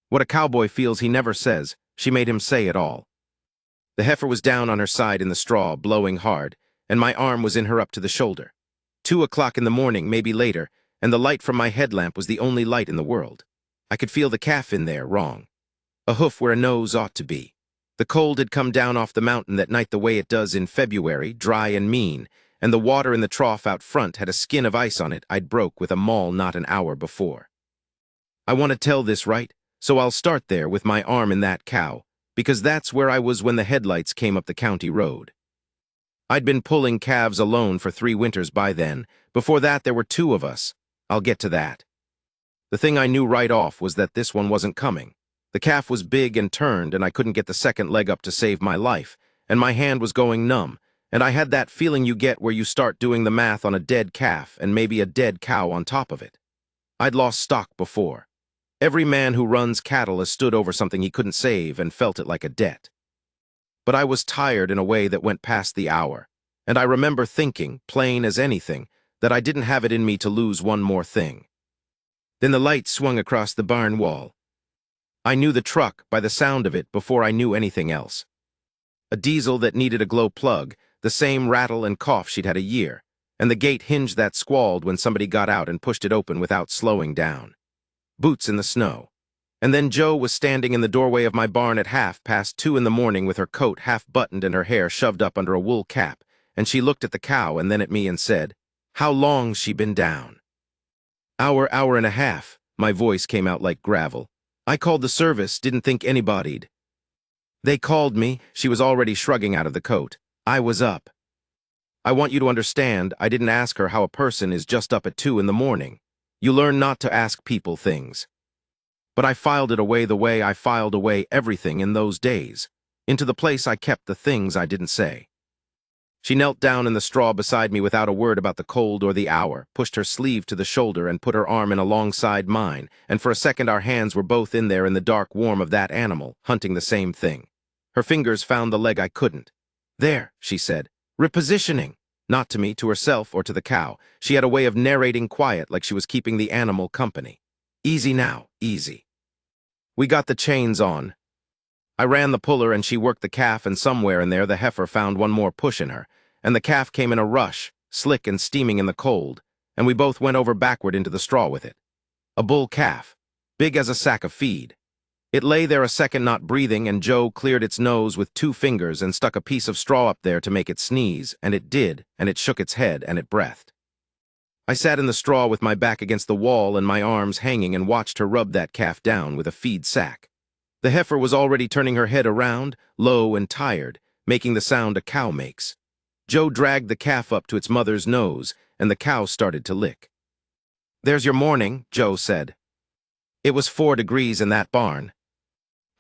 What a cowboy feels he never says, she made him say it all. The heifer was down on her side in the straw, blowing hard, and my arm was in her up to the shoulder. 2 o'clock in the morning, maybe later, and the light from my headlamp was the only light in the world. I could feel the calf in there, wrong. A hoof where a nose ought to be. The cold had come down off the mountain that night the way it does in February, dry and mean, and the water in the trough out front had a skin of ice on it I'd broke with a maul not an hour before. I want to tell this right, so I'll start there with my arm in that cow, because that's where I was when the headlights came up the county road. I'd been pulling calves alone for 3 winters by then. Before that there were 2 of us. I'll get to that. The thing I knew right off was that this one wasn't coming. The calf was big and turned, and I couldn't get the second leg up to save my life, and my hand was going numb, and I had that feeling you get where you start doing the math on a dead calf and maybe a dead cow on top of it. I'd lost stock before. Every man who runs cattle has stood over something he couldn't save and felt it like a debt. But I was tired in a way that went past the hour, and I remember thinking, plain as anything, that I didn't have it in me to lose one more thing. Then the light swung across the barn wall. I knew the truck by the sound of it before I knew anything else. A diesel that needed a glow plug, the same rattle and cough she'd had a year, and the gate hinge that squalled when somebody got out and pushed it open without slowing down. Boots in the snow. And then Joe was standing in the doorway of my barn at 2:30 in the morning with her coat half-buttoned and her hair shoved up under a wool cap, and she looked at the cow and then at me and said, "How long's she been down?" Hour and a half. My voice came out like gravel. I called the service, didn't think anybody'd. They called me, she was already shrugging out of the coat. I was up. I want you to understand, I didn't ask her how a person is just up at 2 in the morning. You learn not to ask people things. But I filed it away the way I filed away everything in those days, into the place I kept the things I didn't say. She knelt down in the straw beside me without a word about the cold or the hour, pushed her sleeve to the shoulder and put her arm in alongside mine, and for a second our hands were both in there in the dark warm of that animal, hunting the same thing. Her fingers found the leg I couldn't. "There," she said, "repositioning." Not to me, to herself, or to the cow. She had a way of narrating quiet like she was keeping the animal company. "Easy now, easy." We got the chains on. I ran the puller and she worked the calf, and somewhere in there the heifer found one more push in her, and the calf came in a rush, slick and steaming in the cold, and we both went over backward into the straw with it. A bull calf, big as a sack of feed. It lay there a second not breathing, and Joe cleared its nose with 2 fingers and stuck a piece of straw up there to make it sneeze, and it did, and it shook its head, and it breathed. I sat in the straw with my back against the wall and my arms hanging and watched her rub that calf down with a feed sack. The heifer was already turning her head around, low and tired, making the sound a cow makes. Joe dragged the calf up to its mother's nose, and the cow started to lick. "There's your morning," Joe said. It was 4 degrees in that barn.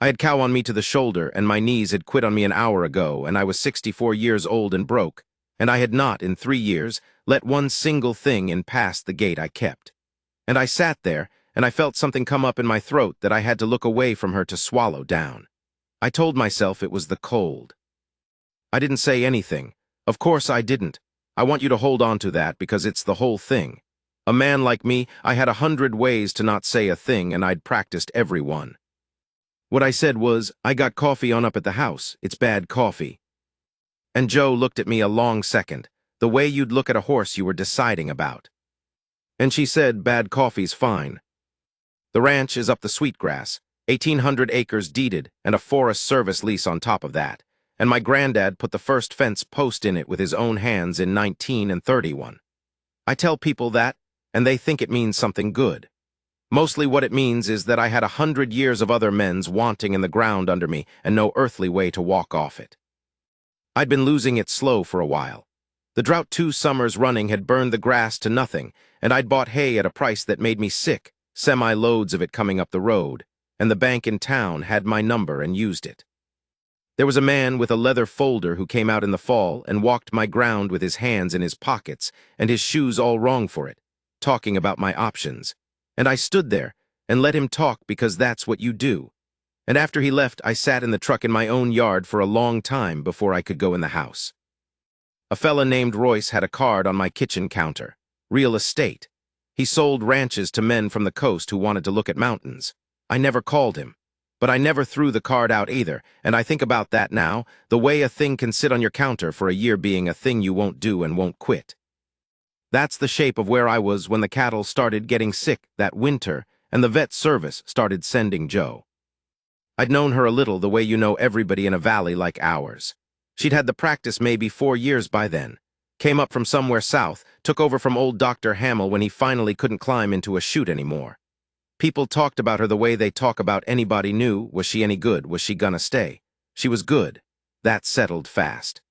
I had cow on me to the shoulder, and my knees had quit on me an hour ago, and I was 64 years old and broke, and I had not, in 3 years, let one single thing in past the gate I kept. And I sat there, and I felt something come up in my throat that I had to look away from her to swallow down. I told myself it was the cold. I didn't say anything. Of course I didn't. I want you to hold on to that because it's the whole thing. A man like me, I had 100 ways to not say a thing, and I'd practiced every one. What I said was, "I got coffee on up at the house. It's bad coffee." And Joe looked at me a long second, the way you'd look at a horse you were deciding about. And she said, "Bad coffee's fine. The ranch is up the Sweetgrass, 1,800 acres deeded, and a Forest Service lease on top of that. And my granddad put the first fence post in it with his own hands in 1931. I tell people that, and they think it means something good. Mostly what it means is that I had 100 years of other men's wanting in the ground under me and no earthly way to walk off it. I'd been losing it slow for a while. The drought 2 summers running had burned the grass to nothing, and I'd bought hay at a price that made me sick, semi-loads of it coming up the road, and the bank in town had my number and used it. There was a man with a leather folder who came out in the fall and walked my ground with his hands in his pockets and his shoes all wrong for it, talking about my options. And I stood there and let him talk because that's what you do. And after he left, I sat in the truck in my own yard for a long time before I could go in the house. A fella named Royce had a card on my kitchen counter. Real estate. He sold ranches to men from the coast who wanted to look at mountains. I never called him. But I never threw the card out either, and I think about that now, the way a thing can sit on your counter for a year being a thing you won't do and won't quit. That's the shape of where I was when the cattle started getting sick that winter and the vet service started sending Joe. I'd known her a little the way you know everybody in a valley like ours. She'd had the practice maybe 4 years by then. Came up from somewhere south, took over from old Dr. Hamill when he finally couldn't climb into a chute anymore. People talked about her the way they talk about anybody new. Was she any good? Was she gonna stay? She was good. That settled fast.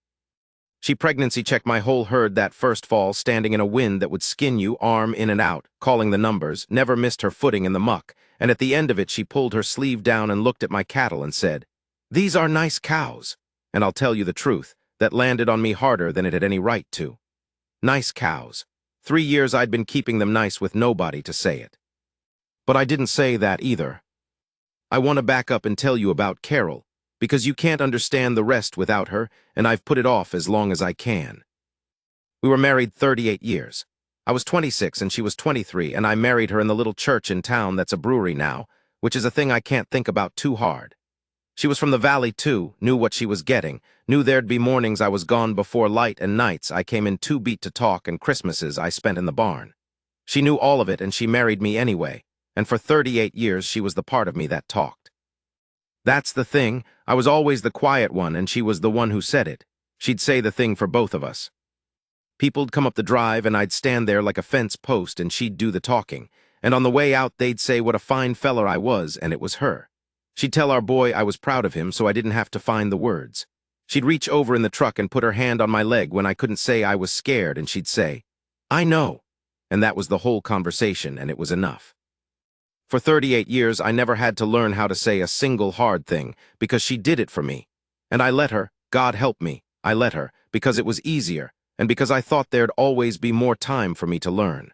She pregnancy checked my whole herd that first fall, standing in a wind that would skin you, arm in and out, calling the numbers, never missed her footing in the muck, and at the end of it she pulled her sleeve down and looked at my cattle and said, "These are nice cows." And I'll tell you the truth, that landed on me harder than it had any right to. Nice cows. 3 years I'd been keeping them nice with nobody to say it. But I didn't say that either. I want to back up and tell you about Carol, because you can't understand the rest without her, and I've put it off as long as I can. We were married 38 years. I was 26 and she was 23, and I married her in the little church in town that's a brewery now, which is a thing I can't think about too hard. She was from the valley too, knew what she was getting, knew there'd be mornings I was gone before light and nights I came in too beat to talk and Christmases I spent in the barn. She knew all of it and she married me anyway, and for 38 years she was the part of me that talked. That's the thing, I was always the quiet one and she was the one who said it. She'd say the thing for both of us. People'd come up the drive and I'd stand there like a fence post and she'd do the talking, and on the way out they'd say what a fine feller I was, and it was her. She'd tell our boy I was proud of him so I didn't have to find the words. She'd reach over in the truck and put her hand on my leg when I couldn't say I was scared, and she'd say, "I know." And that was the whole conversation, and it was enough. For 38 years, I never had to learn how to say a single hard thing, because she did it for me. And I let her, God help me, I let her, because it was easier, and because I thought there'd always be more time for me to learn.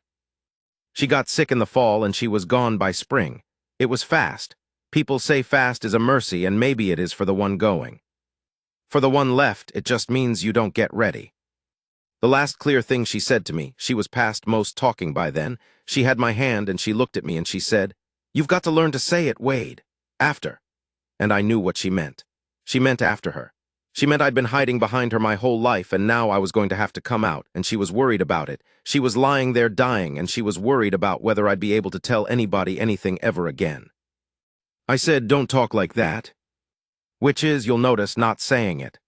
She got sick in the fall and she was gone by spring. It was fast. People say fast is a mercy, and maybe it is for the one going. For the one left, it just means you don't get ready. The last clear thing she said to me, she was past most talking by then, she had my hand and she looked at me and she said, "You've got to learn to say it, Wade. After." And I knew what she meant. She meant after her. She meant I'd been hiding behind her my whole life and now I was going to have to come out, and she was worried about it. She was lying there dying and she was worried about whether I'd be able to tell anybody anything ever again. I said, "Don't talk like that." Which is, you'll notice, not saying it.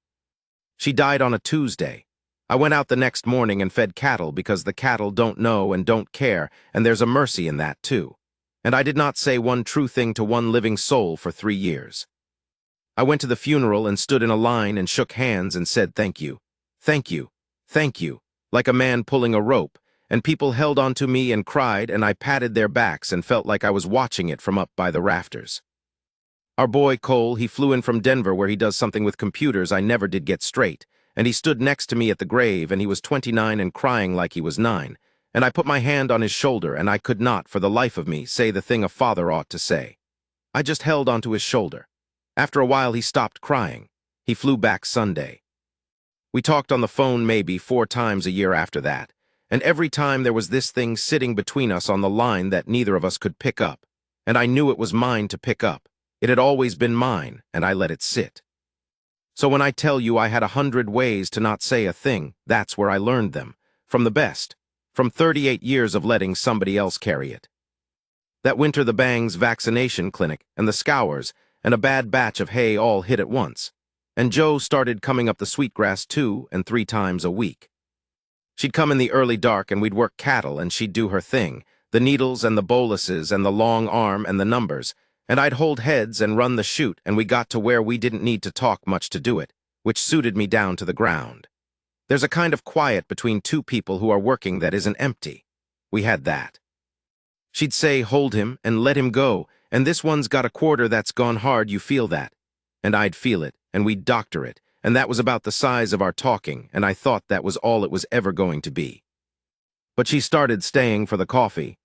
She died on a Tuesday. I went out the next morning and fed cattle because the cattle don't know and don't care, and there's a mercy in that too. And I did not say one true thing to one living soul for 3 years. I went to the funeral and stood in a line and shook hands and said thank you, thank you, thank you, like a man pulling a rope, and people held onto me and cried, and I patted their backs and felt like I was watching it from up by the rafters. Our boy Cole, he flew in from Denver where he does something with computers I never did get straight, and he stood next to me at the grave, and he was 29 and crying like he was 9, and I put my hand on his shoulder and I could not, for the life of me, say the thing a father ought to say. I just held onto his shoulder. After a while he stopped crying. He flew back Sunday. We talked on the phone maybe 4 times a year after that, and every time there was this thing sitting between us on the line that neither of us could pick up, and I knew it was mine to pick up. It had always been mine, and I let it sit. So when I tell you I had 100 ways to not say a thing, that's where I learned them. From the best. From 38 years of letting somebody else carry it. That winter the Bangs vaccination clinic and the scours and a bad batch of hay all hit at once. And Joe started coming up the sweetgrass 2 and 3 times a week. She'd come in the early dark and we'd work cattle and she'd do her thing, the needles and the boluses and the long arm and the numbers, and I'd hold heads and run the chute, and we got to where we didn't need to talk much to do it, which suited me down to the ground. There's a kind of quiet between 2 people who are working that isn't empty. We had that. She'd say, "Hold him and let him go, and this one's got a quarter that's gone hard, you feel that?" And I'd feel it, and we'd doctor it, and that was about the size of our talking, and I thought that was all it was ever going to be. But she started staying for the coffee.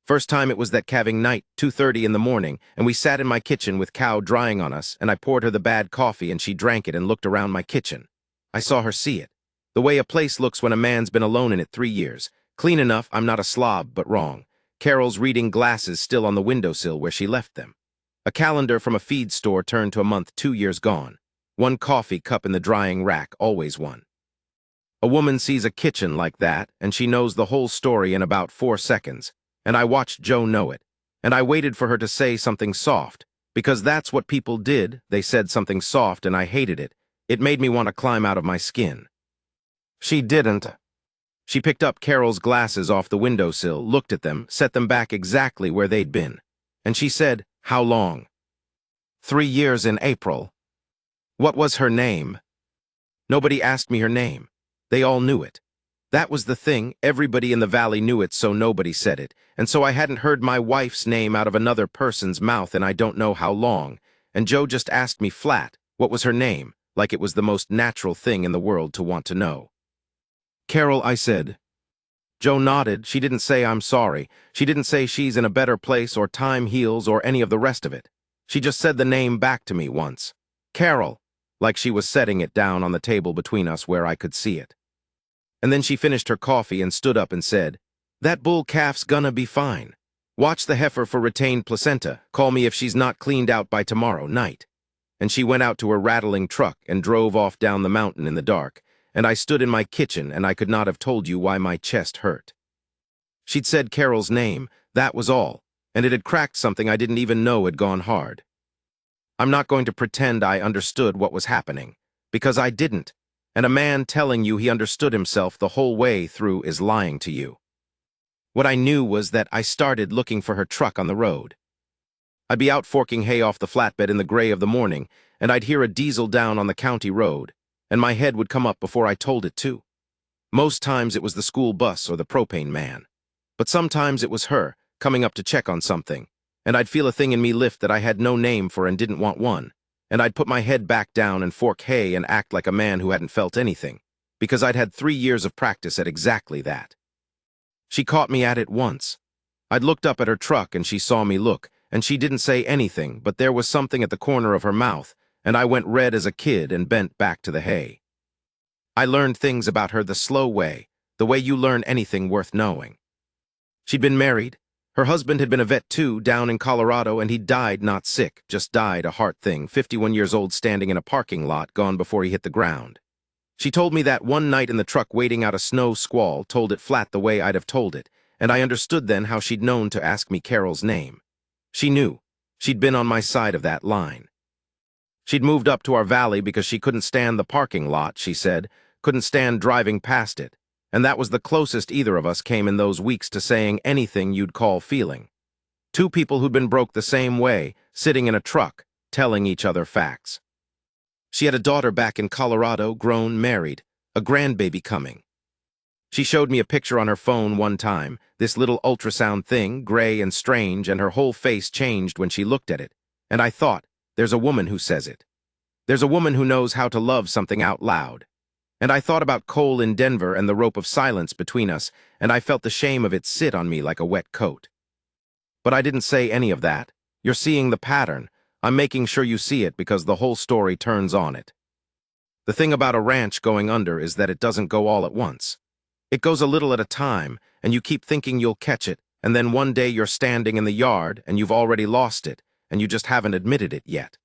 First time it was that calving night, 2:30 in the morning, and we sat in my kitchen with cow drying on us, and I poured her the bad coffee and she drank it and looked around my kitchen. I saw her see it. The way a place looks when a man's been alone in it 3 years. Clean enough, I'm not a slob, but wrong. Carol's reading glasses still on the windowsill where she left them. A calendar from a feed store turned to a month 2 years gone. One coffee cup in the drying rack, always one. A woman sees a kitchen like that, and she knows the whole story in about 4 seconds, and I watched Joe know it, and I waited for her to say something soft, because that's what people did. They said something soft, and I hated it. It made me want to climb out of my skin. She didn't. She picked up Carol's glasses off the windowsill, looked at them, set them back exactly where they'd been, and she said, "How long?" 3 years in April. What was her name? Nobody asked me her name. They all knew it. That was the thing, everybody in the valley knew it, so nobody said it, and so I hadn't heard my wife's name out of another person's mouth and I don't know how long, and Joe just asked me flat, what was her name, like it was the most natural thing in the world to want to know. "Carol," I said. Joe nodded. She didn't say I'm sorry. She didn't say she's in a better place or time heals or any of the rest of it. She just said the name back to me once. "Carol," like she was setting it down on the table between us where I could see it. And then she finished her coffee and stood up and said, "That bull calf's gonna be fine. Watch the heifer for retained placenta. Call me if she's not cleaned out by tomorrow night." And she went out to her rattling truck and drove off down the mountain in the dark, and I stood in my kitchen and I could not have told you why my chest hurt. She'd said Carol's name, that was all, and it had cracked something I didn't even know had gone hard. I'm not going to pretend I understood what was happening, because I didn't. And a man telling you he understood himself the whole way through is lying to you. What I knew was that I started looking for her truck on the road. I'd be out forking hay off the flatbed in the gray of the morning, and I'd hear a diesel down on the county road, and my head would come up before I told it to. Most times it was the school bus or the propane man. But sometimes it was her, coming up to check on something, and I'd feel a thing in me lift that I had no name for and didn't want one. And I'd put my head back down and fork hay and act like a man who hadn't felt anything, because I'd had 3 years of practice at exactly that. She caught me at it once. I'd looked up at her truck and she saw me look, and she didn't say anything, but there was something at the corner of her mouth, and I went red as a kid and bent back to the hay. I learned things about her the slow way, the way you learn anything worth knowing. She'd been married. Her husband had been a vet too, down in Colorado, and he died not sick, just died a heart thing, 51 years old, standing in a parking lot, gone before he hit the ground. She told me that one night in the truck waiting out a snow squall, told it flat the way I'd have told it, and I understood then how she'd known to ask me Carol's name. She knew. She'd been on my side of that line. She'd moved up to our valley because she couldn't stand the parking lot, she said, couldn't stand driving past it. And that was the closest either of us came in those weeks to saying anything you'd call feeling. Two people who'd been broke the same way, sitting in a truck, telling each other facts. She had a daughter back in Colorado, grown, married, a grandbaby coming. She showed me a picture on her phone one time, this little ultrasound thing, gray and strange, and her whole face changed when she looked at it. And I thought, there's a woman who says it. There's a woman who knows how to love something out loud. And I thought about Cole in Denver and the rope of silence between us, and I felt the shame of it sit on me like a wet coat. But I didn't say any of that. You're seeing the pattern. I'm making sure you see it because the whole story turns on it. The thing about a ranch going under is that it doesn't go all at once. It goes a little at a time, and you keep thinking you'll catch it, and then one day you're standing in the yard, and you've already lost it, and you just haven't admitted it yet.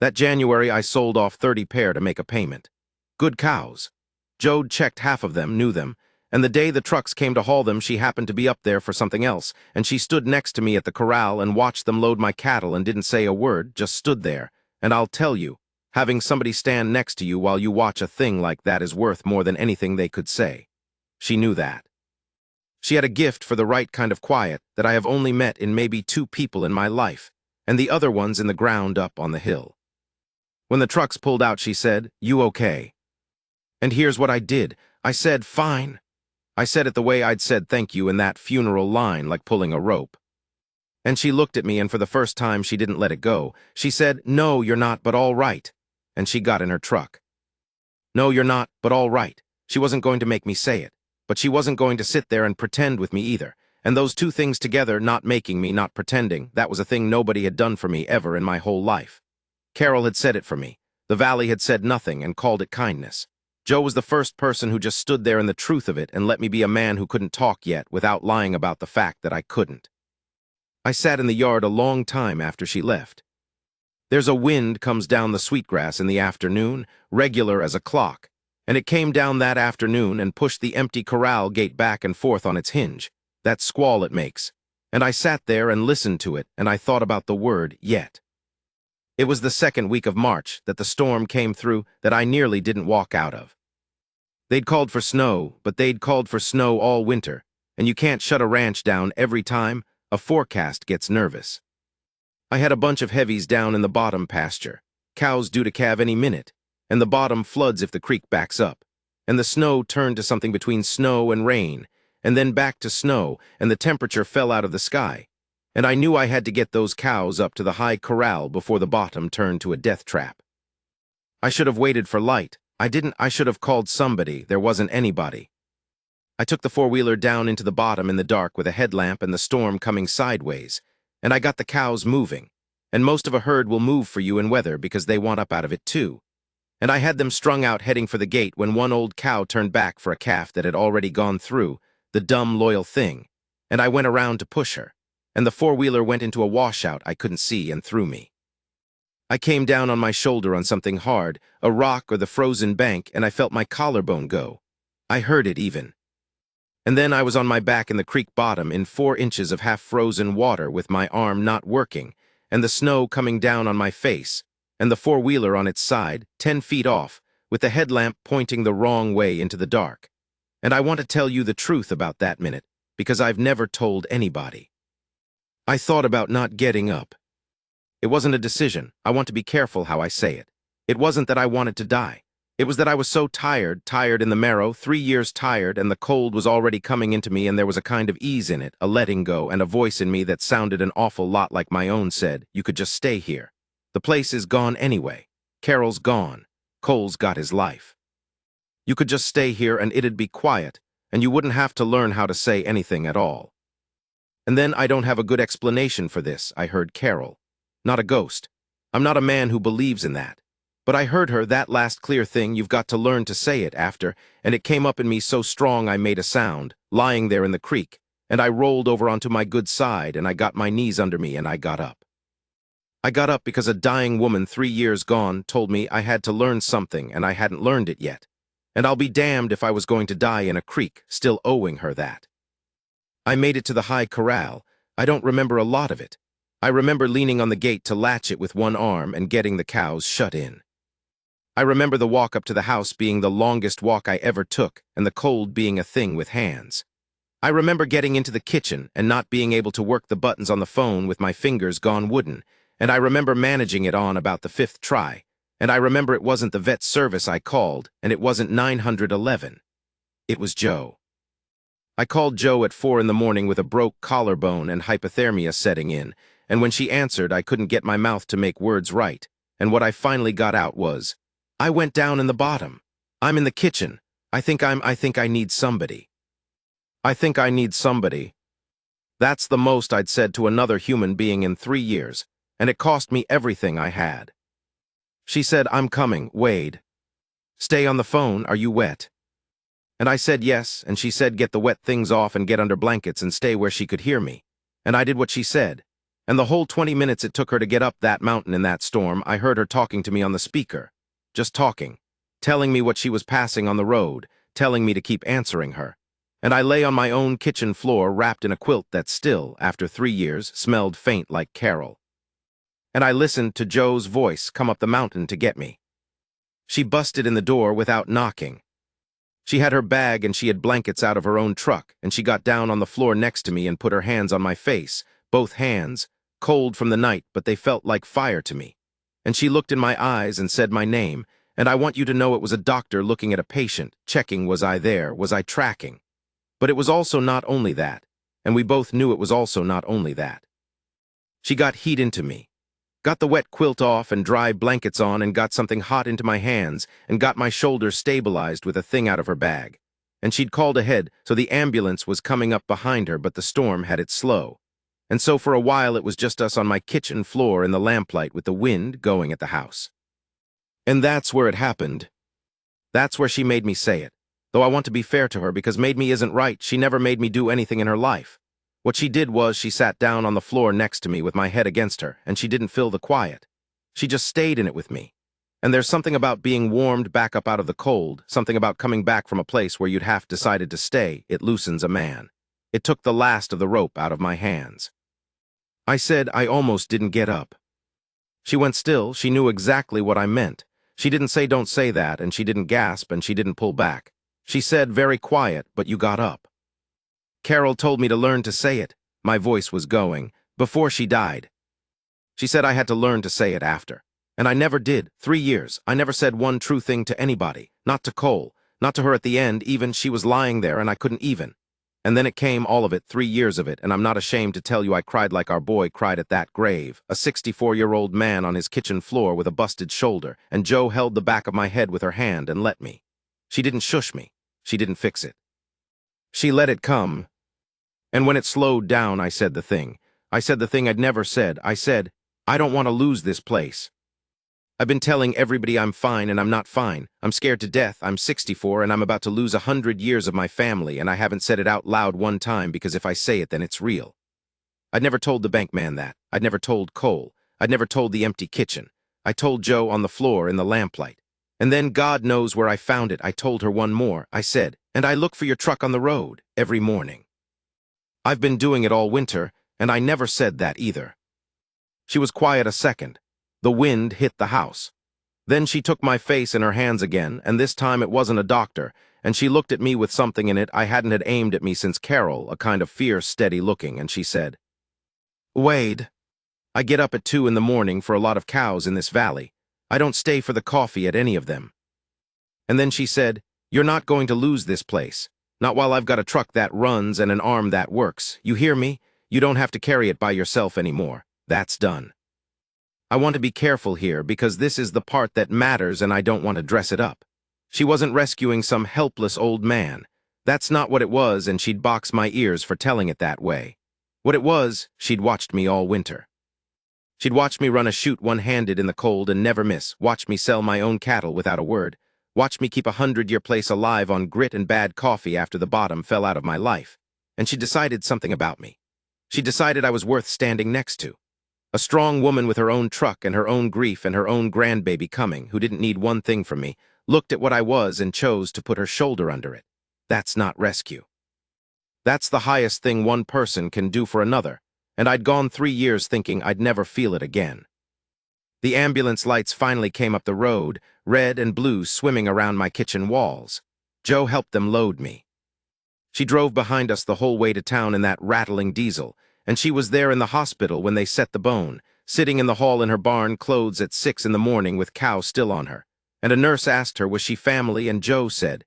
That January I sold off 30 pair to make a payment. Good cows. Jode checked half of them, knew them, and the day the trucks came to haul them, she happened to be up there for something else, and she stood next to me at the corral and watched them load my cattle and didn't say a word, just stood there. And I'll tell you, having somebody stand next to you while you watch a thing like that is worth more than anything they could say. She knew that. She had a gift for the right kind of quiet that I have only met in maybe 2 people in my life, and the other ones in the ground up on the hill. When the trucks pulled out, she said, "You okay?" And here's what I did. I said, "Fine." I said it the way I'd said thank you in that funeral line, like pulling a rope. And she looked at me, and for the first time she didn't let it go. She said, "No, you're not, but all right." And she got in her truck. No, you're not, but all right. She wasn't going to make me say it, but she wasn't going to sit there and pretend with me either. And those two things together, not making me, not pretending, that was a thing nobody had done for me ever in my whole life. Carol had said it for me. The valley had said nothing and called it kindness. Joe was the first person who just stood there in the truth of it and let me be a man who couldn't talk yet without lying about the fact that I couldn't. I sat in the yard a long time after she left. There's a wind comes down the sweetgrass in the afternoon, regular as a clock, and it came down that afternoon and pushed the empty corral gate back and forth on its hinge, that squall it makes, and I sat there and listened to it, and I thought about the word yet. It was the second week of March that the storm came through that I nearly didn't walk out of. They'd called for snow, but they'd called for snow all winter, and you can't shut a ranch down every time a forecast gets nervous. I had a bunch of heavies down in the bottom pasture, cows due to calve any minute, and the bottom floods if the creek backs up, and the snow turned to something between snow and rain, and then back to snow, and the temperature fell out of the sky, and I knew I had to get those cows up to the high corral before the bottom turned to a death trap. I should have waited for light. I should have called somebody. There wasn't anybody. I took the four-wheeler down into the bottom in the dark with a headlamp and the storm coming sideways, and I got the cows moving, and most of a herd will move for you in weather because they want up out of it too. And I had them strung out heading for the gate when one old cow turned back for a calf that had already gone through, the dumb, loyal thing, and I went around to push her, and the four-wheeler went into a washout I couldn't see and threw me. I came down on my shoulder on something hard, a rock or the frozen bank, and I felt my collarbone go. I heard it even. And then I was on my back in the creek bottom in 4 inches of half-frozen water with my arm not working, and the snow coming down on my face, and the four-wheeler on its side, 10 feet off, with the headlamp pointing the wrong way into the dark. And I want to tell you the truth about that minute, because I've never told anybody. I thought about not getting up. It wasn't a decision. I want to be careful how I say it. It wasn't that I wanted to die. It was that I was so tired in the marrow, 3 years tired, and the cold was already coming into me, and there was a kind of ease in it, a letting go, and a voice in me that sounded an awful lot like my own said, "You could just stay here. The place is gone anyway. Carol's gone. Cole's got his life. You could just stay here and it'd be quiet, and you wouldn't have to learn how to say anything at all." And then I don't have a good explanation for this, I heard Carol. Not a ghost. I'm not a man who believes in that. But I heard her, that last clear thing, "You've got to learn to say it," after, and it came up in me so strong I made a sound, lying there in the creek, and I rolled over onto my good side, and I got my knees under me, and I got up. I got up because a dying woman 3 years gone told me I had to learn something, and I hadn't learned it yet. And I'll be damned if I was going to die in a creek, still owing her that. I made it to the high corral. I don't remember a lot of it. I remember leaning on the gate to latch it with one arm and getting the cows shut in. I remember the walk up to the house being the longest walk I ever took, and the cold being a thing with hands. I remember getting into the kitchen and not being able to work the buttons on the phone with my fingers gone wooden, and I remember managing it on about the 5th try, and I remember it wasn't the vet service I called, and it wasn't 911. It was Joe. I called Joe at 4 in the morning with a broke collarbone and hypothermia setting in, and when she answered, I couldn't get my mouth to make words right, and what I finally got out was, "I went down in the bottom. I'm in the kitchen. I think I need somebody. I think I need somebody." That's the most I'd said to another human being in 3 years, and it cost me everything I had. She said, "I'm coming, Wade. Stay on the phone, are you wet?" And I said yes, and she said get the wet things off and get under blankets and stay where she could hear me. And I did what she said. And the whole 20 minutes it took her to get up that mountain in that storm, I heard her talking to me on the speaker. Just talking, telling me what she was passing on the road, telling me to keep answering her. And I lay on my own kitchen floor wrapped in a quilt that still, after 3 years, smelled faint like Carol. And I listened to Joe's voice come up the mountain to get me. She busted in the door without knocking. She had her bag and she had blankets out of her own truck, and she got down on the floor next to me and put her hands on my face, both hands, cold from the night, but they felt like fire to me. And she looked in my eyes and said my name, and I want you to know it was a doctor looking at a patient, checking was I there, was I tracking. But it was also not only that, and we both knew it was also not only that. She got heat into me, got the wet quilt off and dry blankets on and got something hot into my hands and got my shoulders stabilized with a thing out of her bag. And she'd called ahead, so the ambulance was coming up behind her, but the storm had it slow. And so for a while it was just us on my kitchen floor in the lamplight with the wind going at the house. And that's where it happened. That's where she made me say it. Though I want to be fair to her because made me isn't right, she never made me do anything in her life. What she did was she sat down on the floor next to me with my head against her, and she didn't fill the quiet. She just stayed in it with me. And there's something about being warmed back up out of the cold, something about coming back from a place where you'd half decided to stay. It loosens a man. It took the last of the rope out of my hands. I said I almost didn't get up. She went still. She knew exactly what I meant. She didn't say don't say that, and she didn't gasp, and she didn't pull back. She said very quiet, but you got up. Carol told me to learn to say it. My voice was going. Before she died. She said I had to learn to say it after. And I never did. 3 years. I never said one true thing to anybody. Not to Cole. Not to her at the end, even. She was lying there, and I couldn't even. And then it came, all of it, 3 years of it, and I'm not ashamed to tell you I cried like our boy cried at that grave, a 64-year-old man on his kitchen floor with a busted shoulder, and Joe held the back of my head with her hand and let me. She didn't shush me. She didn't fix it. She let it come. And when it slowed down, I said the thing. I said the thing I'd never said. I said, I don't want to lose this place. I've been telling everybody I'm fine, and I'm not fine. I'm scared to death. I'm 64, and I'm about to lose 100 years of my family, and I haven't said it out loud one time because if I say it, then it's real. I'd never told the bank man that. I'd never told Cole. I'd never told the empty kitchen. I told Joe on the floor in the lamplight. And then God knows where I found it. I told her one more. I said, and I look for your truck on the road every morning. I've been doing it all winter, and I never said that either. She was quiet a second. The wind hit the house. Then she took my face in her hands again, and this time it wasn't a doctor, and she looked at me with something in it I hadn't had aimed at me since Carol, a kind of fierce, steady looking, and she said, Wade, I get up at 2 in the morning for a lot of cows in this valley. I don't stay for the coffee at any of them. And then she said, You're not going to lose this place. Not while I've got a truck that runs and an arm that works. You hear me? You don't have to carry it by yourself anymore. That's done. I want to be careful here because this is the part that matters and I don't want to dress it up. She wasn't rescuing some helpless old man. That's not what it was, and she'd box my ears for telling it that way. What it was, she'd watched me all winter. She'd watched me run a chute one-handed in the cold and never miss, watched me sell my own cattle without a word, watched me keep a 100-year place alive on grit and bad coffee after the bottom fell out of my life. And she decided something about me. She decided I was worth standing next to. A strong woman with her own truck and her own grief and her own grandbaby coming, who didn't need one thing from me, looked at what I was and chose to put her shoulder under it. That's not rescue. That's the highest thing one person can do for another, and I'd gone 3 years thinking I'd never feel it again. The ambulance lights finally came up the road, red and blue swimming around my kitchen walls. Joe helped them load me. She drove behind us the whole way to town in that rattling diesel, and she was there in the hospital when they set the bone, sitting in the hall in her barn clothes at 6 in the morning with cow still on her. And a nurse asked her, was she family, and Joe said,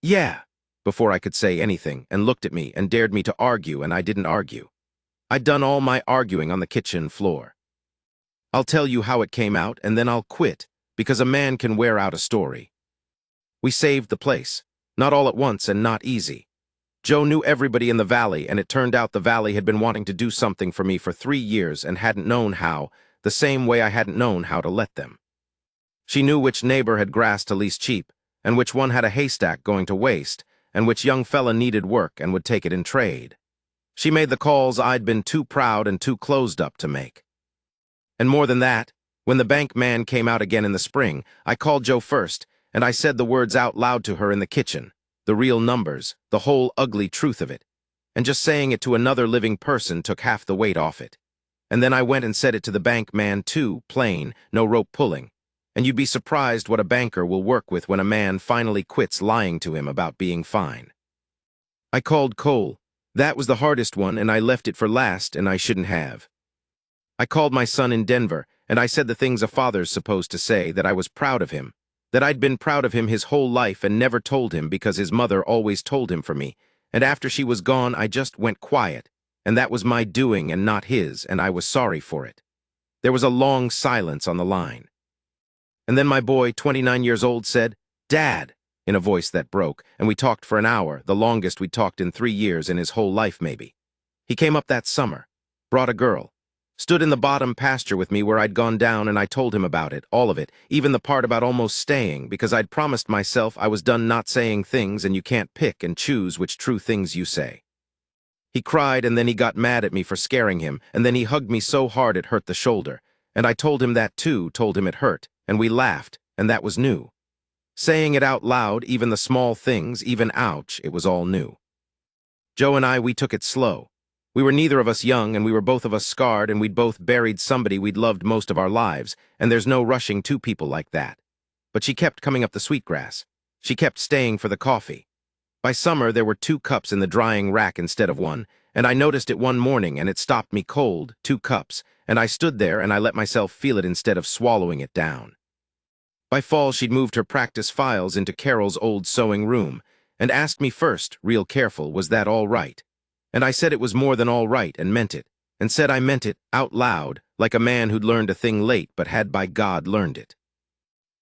yeah, before I could say anything, and looked at me and dared me to argue, and I didn't argue. I'd done all my arguing on the kitchen floor. I'll tell you how it came out, and then I'll quit, because a man can wear out a story. We saved the place, not all at once and not easy. Joe knew everybody in the valley, and it turned out the valley had been wanting to do something for me for 3 years and hadn't known how, the same way I hadn't known how to let them. She knew which neighbor had grass to lease cheap, and which one had a haystack going to waste, and which young fella needed work and would take it in trade. She made the calls I'd been too proud and too closed up to make. And more than that, when the bank man came out again in the spring, I called Joe first, and I said the words out loud to her in the kitchen. The real numbers, the whole ugly truth of it. And just saying it to another living person took half the weight off it. And then I went and said it to the bank man too, plain, no rope pulling. And you'd be surprised what a banker will work with when a man finally quits lying to him about being fine. I called Cole. That was the hardest one, and I left it for last, and I shouldn't have. I called my son in Denver, and I said the things a father's supposed to say, that I was proud of him. That I'd been proud of him his whole life and never told him because his mother always told him for me, and after she was gone I just went quiet, and that was my doing and not his, and I was sorry for it. There was a long silence on the line. And then my boy, 29 years old, said, Dad, in a voice that broke, and we talked for an hour, the longest we'd talked in 3 years in his whole life maybe. He came up that summer, brought a girl. Stood in the bottom pasture with me where I'd gone down, and I told him about it, all of it, even the part about almost staying, because I'd promised myself I was done not saying things, and you can't pick and choose which true things you say. He cried, and then he got mad at me for scaring him, and then he hugged me so hard it hurt the shoulder. And I told him that too, told him it hurt, and we laughed, and that was new. Saying it out loud, even the small things, even ouch, it was all new. Joe and I, we took it slow. We were neither of us young, and we were both of us scarred, and we'd both buried somebody we'd loved most of our lives, and there's no rushing two people like that. But she kept coming up the sweetgrass. She kept staying for the coffee. By summer, there were 2 cups in the drying rack instead of 1, and I noticed it one morning, and it stopped me cold, 2 cups, and I stood there and I let myself feel it instead of swallowing it down. By fall, she'd moved her practice files into Carol's old sewing room, and asked me first, real careful, was that all right? And I said it was more than all right and meant it, and said I meant it out loud, like a man who'd learned a thing late but had by God learned it.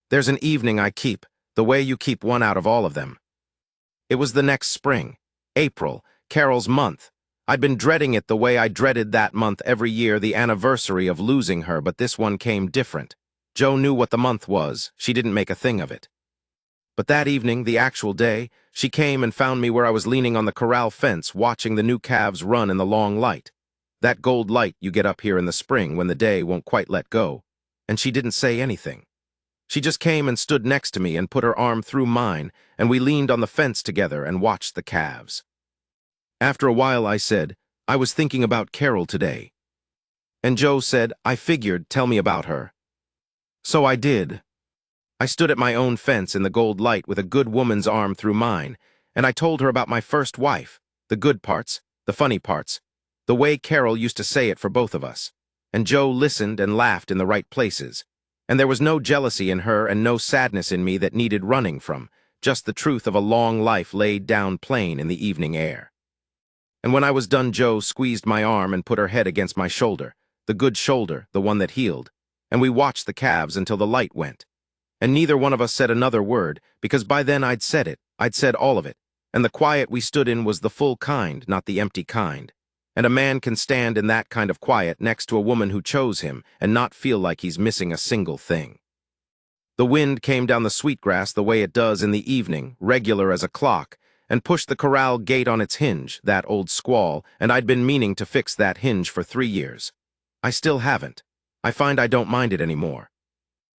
There's an evening I keep, the way you keep one out of all of them. It was the next spring, April, Carol's month. I'd been dreading it the way I dreaded that month every year, the anniversary of losing her, but this one came different. Joe knew what the month was. She didn't make a thing of it. But that evening, the actual day, she came and found me where I was leaning on the corral fence watching the new calves run in the long light. That gold light you get up here in the spring when the day won't quite let go. And she didn't say anything. She just came and stood next to me and put her arm through mine, and we leaned on the fence together and watched the calves. After a while I said, I was thinking about Carol today. And Joe said, I figured, tell me about her. So I did. I stood at my own fence in the gold light with a good woman's arm through mine, and I told her about my first wife, the good parts, the funny parts, the way Carol used to say it for both of us. And Joe listened and laughed in the right places. And there was no jealousy in her and no sadness in me that needed running from, just the truth of a long life laid down plain in the evening air. And when I was done, Joe squeezed my arm and put her head against my shoulder, the good shoulder, the one that healed, and we watched the calves until the light went. And neither one of us said another word, because by then I'd said it, I'd said all of it, and the quiet we stood in was the full kind, not the empty kind. And a man can stand in that kind of quiet next to a woman who chose him and not feel like he's missing a single thing. The wind came down the sweetgrass the way it does in the evening, regular as a clock, and pushed the corral gate on its hinge, that old squall, and I'd been meaning to fix that hinge for 3 years. I still haven't. I find I don't mind it anymore.